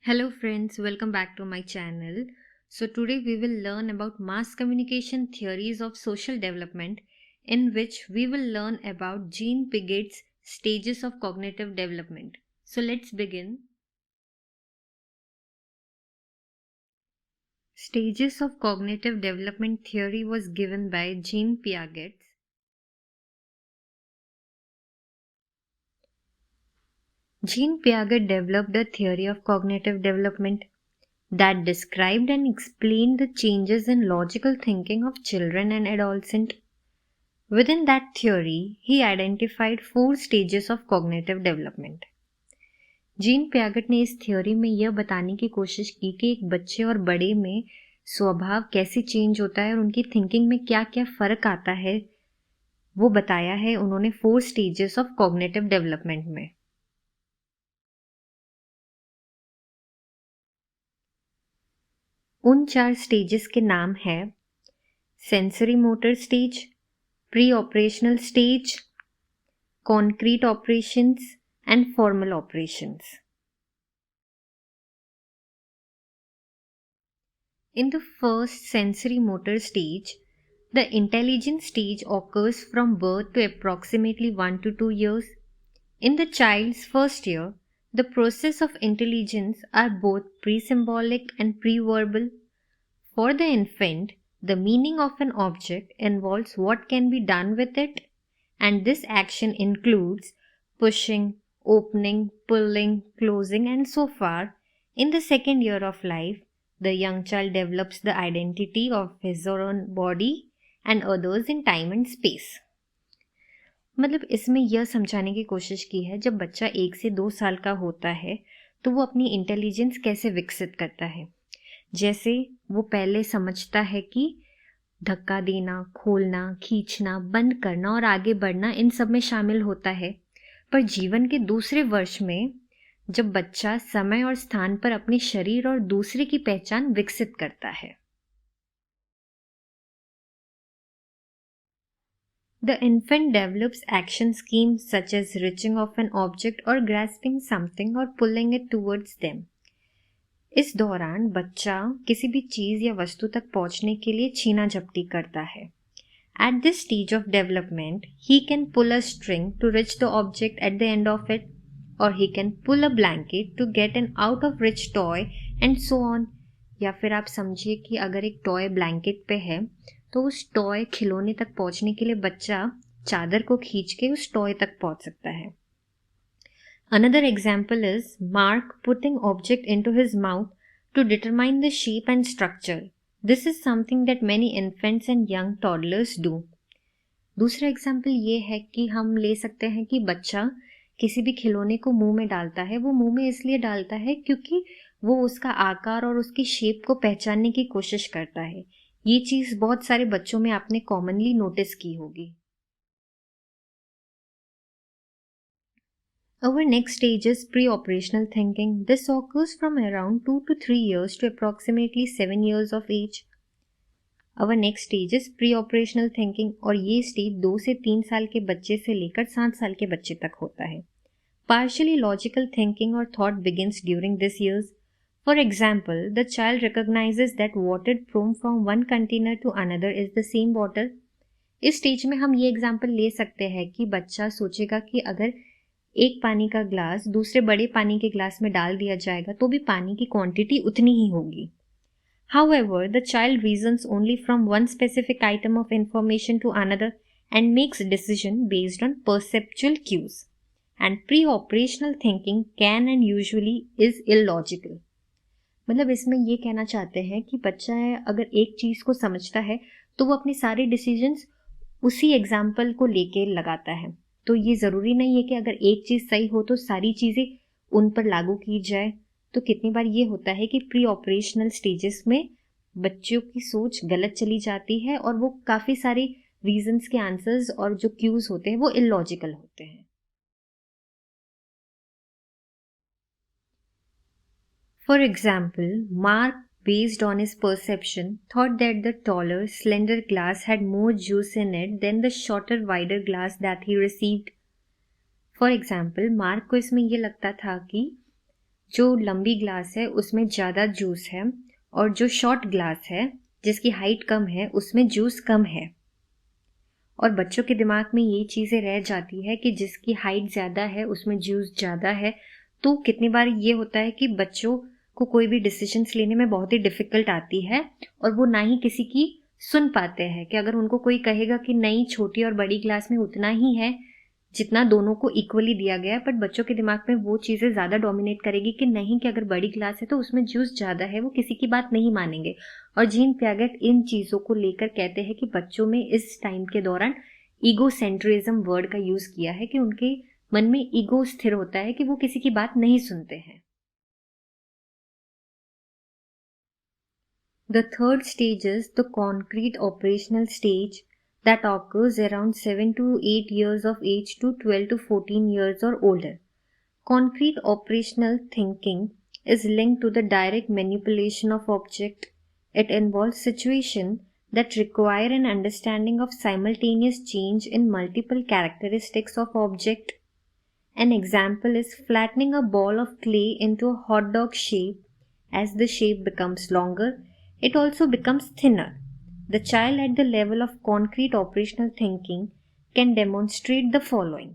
Hello friends, welcome back to my channel. So today we will learn about mass communication theories of social development, in which we will learn about Jean Piaget's stages of cognitive development. So let's begin. Stages of cognitive development theory was given by Jean Piaget. Jean Piaget developed a theory of cognitive development that described and explained the changes in logical thinking of children and adolescents. Within that theory, he identified 4 stages of cognitive development. Gene Piaget ने इस theory में यह बताने की कोशिश की कि एक बच्चे और बड़े में स्वभाव कैसे चेंज होता है और उनकी थिंकिंग में क्या क्या फ़र्क आता है, वो बताया है उन्होंने 4 स्टेजेस ऑफ कॉग्निटिव डेवलपमेंट में। उन 4 स्टेजेस के नाम है sensory motor stage, pre operational stage, concrete operations and formal operations. In the first sensory motor stage, the intelligence stage occurs from birth to approximately 1 to 2 years. In the child's first year, the process of intelligence are both pre-symbolic and pre-verbal. For the infant, the meaning of an object involves what can be done with it, and this action includes pushing, opening, pulling, closing, and so far. In the second year of life, the young child develops the identity of his or her body and others in time and space. मतलब इसमें यह समझाने की कोशिश की है जब बच्चा 1 से 2 साल का होता है तो वो अपनी इंटेलिजेंस कैसे विकसित करता है। जैसे वो पहले समझता है कि धक्का देना, खोलना, खींचना, बंद करना और आगे बढ़ना इन सब में शामिल होता है। पर जीवन के दूसरे वर्ष में जब बच्चा समय और स्थान पर अपने शरीर और दूसरे की पहचान विकसित करता है। The infant develops action schemes such as reaching of an object or grasping something or pulling it towards them. इस दौरान बच्चा किसी भी चीज या वस्तु तक पहुंचने के लिए छीना झपटी करता है। At this stage of development, he can pull a string to reach the object at the end of it, or he can pull a blanket to get an out of reach toy and so on. या फिर आप समझिए कि अगर एक toy blanket पे है तो उस टॉय खिलौने तक पहुंचने के लिए बच्चा चादर को खींच के उस टॉय तक पहुंच सकता है। Another example is Mark putting object into his mouth to determine the shape and structure. This is something that many infants and young toddlers do. दूसरा एग्जाम्पल ये है कि हम ले सकते हैं कि बच्चा किसी भी खिलौने को मुंह में डालता है। वो मुंह में इसलिए डालता है क्योंकि वो उसका आकार और उसकी शेप को पहचानने की कोशिश करता है। ये चीज़ बहुत सारे बच्चों में आपने कॉमनली नोटिस की होगी। Our next stage is pre-operational thinking. This occurs from around 2 to 3 years to approximately 7 years of age. Our next stage is pre-operational thinking और ये स्टेज 2 से 3 साल के बच्चे से लेकर 7 साल के बच्चे तक होता है। Partially logical thinking or thought begins during these years. For example, the child recognizes that water thrown from one container to another is the same water. इस स्टेज में हम ये एग्जाम्पल ले सकते हैं कि बच्चा सोचेगा कि अगर एक पानी का ग्लास दूसरे बड़े पानी के ग्लास में डाल दिया जाएगा तो भी पानी की क्वांटिटी उतनी ही होगी। However, the child reasons only from one specific item of information to another and makes decision based on perceptual cues. And pre-operational thinking can and usually is illogical. मतलब इसमें ये कहना चाहते हैं कि बच्चा अगर एक चीज़ को समझता है तो वो अपने सारे डिसीजंस उसी एग्जाम्पल को लेके लगाता है। तो ये ज़रूरी नहीं है कि अगर एक चीज़ सही हो तो सारी चीज़ें उन पर लागू की जाए। तो कितनी बार ये होता है कि प्री ऑपरेशनल स्टेजेस में बच्चों की सोच गलत चली जाती है और वो काफ़ी सारे रीजंस के आंसर्स और जो क्यूज होते हैं वो इलॉजिकल होते हैं। For example, mark based on his perception, thought that the taller, slender glass had more juice in it than the shorter, wider glass that he received. For example, mark को इसमें ये लगता था कि जो लंबी ग्लास है उसमें ज़्यादा जूस है और जो शॉर्ट ग्लास है जिसकी हाइट कम है उसमें जूस कम है। और बच्चों के दिमाग में ये चीज़ें रह जाती है कि जिसकी हाइट ज़्यादा है उसमें जूस ज़्यादा है। तो कितनी बार ये होता है कि बच्चों को कोई भी डिसीजंस लेने में बहुत ही डिफ़िकल्ट आती है और वो ना ही किसी की सुन पाते हैं कि अगर उनको कोई कहेगा कि नहीं छोटी और बड़ी क्लास में उतना ही है जितना दोनों को इक्वली दिया गया है, बट बच्चों के दिमाग में वो चीज़ें ज़्यादा डोमिनेट करेगी कि नहीं कि अगर बड़ी क्लास है तो उसमें जूस ज़्यादा है, वो किसी की बात नहीं मानेंगे। और जीन पियागेट इन चीज़ों को लेकर कहते हैं कि बच्चों में इस टाइम के दौरान ईगोसेंट्रिज्म वर्ड का यूज़ किया है कि उनके मन में ईगो स्थिर होता है कि वो किसी की बात नहीं सुनते हैं। The third stage is the concrete operational stage that occurs around 7 to 8 years of age to 12 to 14 years or older. Concrete operational thinking is linked to the direct manipulation of object. It involves situations that require an understanding of simultaneous change in multiple characteristics of object. An example is flattening a ball of clay into a hot dog shape. As the shape becomes longer, it also becomes thinner. The child at the level of concrete operational thinking can demonstrate the following.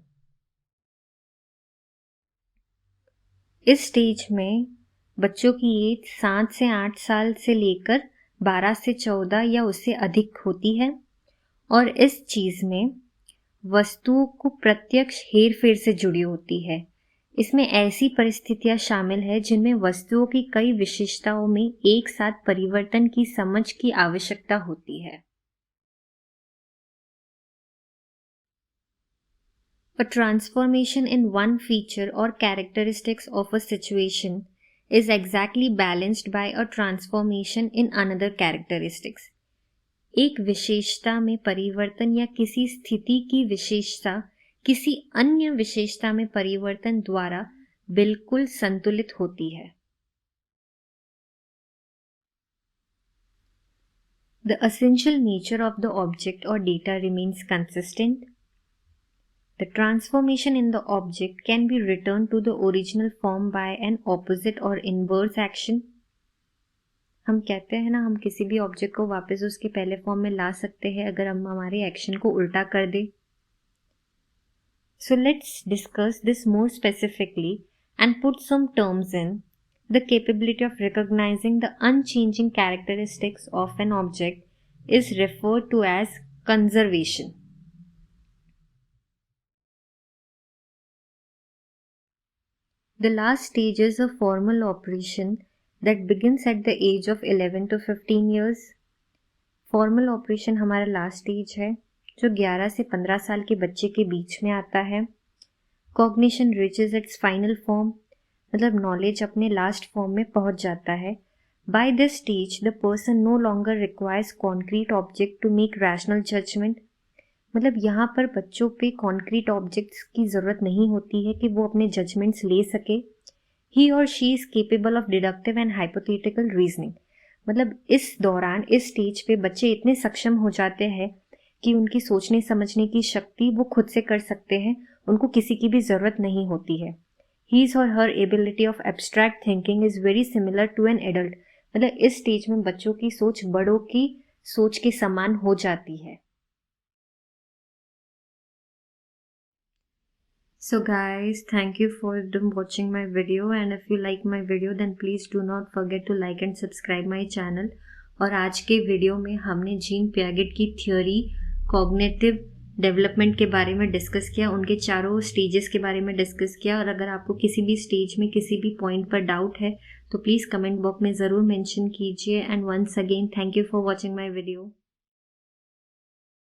इस stage में बच्चों की as 7 से 8 साल से लेकर 12 से 14 या उससे अधिक होती है और इस चीज़ में वस्तुओं को प्रत्यक्ष हेरफेर से जुड़ी होती है। इसमें ऐसी परिस्थितियां शामिल है जिनमें वस्तुओं की कई विशेषताओं में एक साथ परिवर्तन की समझ की आवश्यकता होती है। A transformation in one feature or characteristics of a situation is exactly balanced by a transformation in another characteristics. एक विशेषता में परिवर्तन या किसी स्थिति की विशेषता किसी अन्य विशेषता में परिवर्तन द्वारा बिल्कुल संतुलित होती है। The essential nature of the object or data remains consistent. The transformation in the object can be returned to the original form by an opposite or inverse action. हम कहते हैं ना, हम किसी भी ऑब्जेक्ट को वापस उसके पहले फॉर्म में ला सकते हैं अगर हम हमारे एक्शन को उल्टा कर दें। So let's discuss this more specifically and put some terms in. The capability of recognizing the unchanging characteristics of an object is referred to as conservation. The last stage is a formal operation that begins at the age of 11 to 15 years. Formal operation हमारा last stage है जो 11 से 15 साल के बच्चे के बीच में आता है। Cognition reaches its final form, मतलब नॉलेज अपने लास्ट फॉर्म में पहुंच जाता है। By this stage, the person no longer requires concrete object to make rational judgment. मतलब यहाँ पर बच्चों पे कॉन्क्रीट ऑब्जेक्ट्स की ज़रूरत नहीं होती है कि वो अपने जजमेंट्स ले सके। He or she is capable of deductive and hypothetical reasoning. मतलब इस दौरान इस स्टेज पे बच्चे इतने सक्षम हो जाते हैं कि उनकी सोचने समझने की शक्ति वो खुद से कर सकते हैं, उनको किसी की भी ज़रूरत नहीं होती है। His or her ability of abstract thinking is very similar to an adult. मतलब इस स्टेज में बच्चों की सोच बड़ों की सोच के समान हो जाती है। So guys, thank you for watching my video, and if you like my video then please do not forget to like and subscribe my channel. और आज के वीडियो में हमने जीन पियागेट की थ्योरी कॉग्निटिव डेवलपमेंट के बारे में discuss किया, उनके चारों स्टेजेस के बारे में डिस्कस किया। और अगर आपको किसी भी स्टेज में किसी भी पॉइंट पर डाउट है तो प्लीज़ कमेंट बॉक्स में ज़रूर मेंशन कीजिए। And once again thank you for watching my video.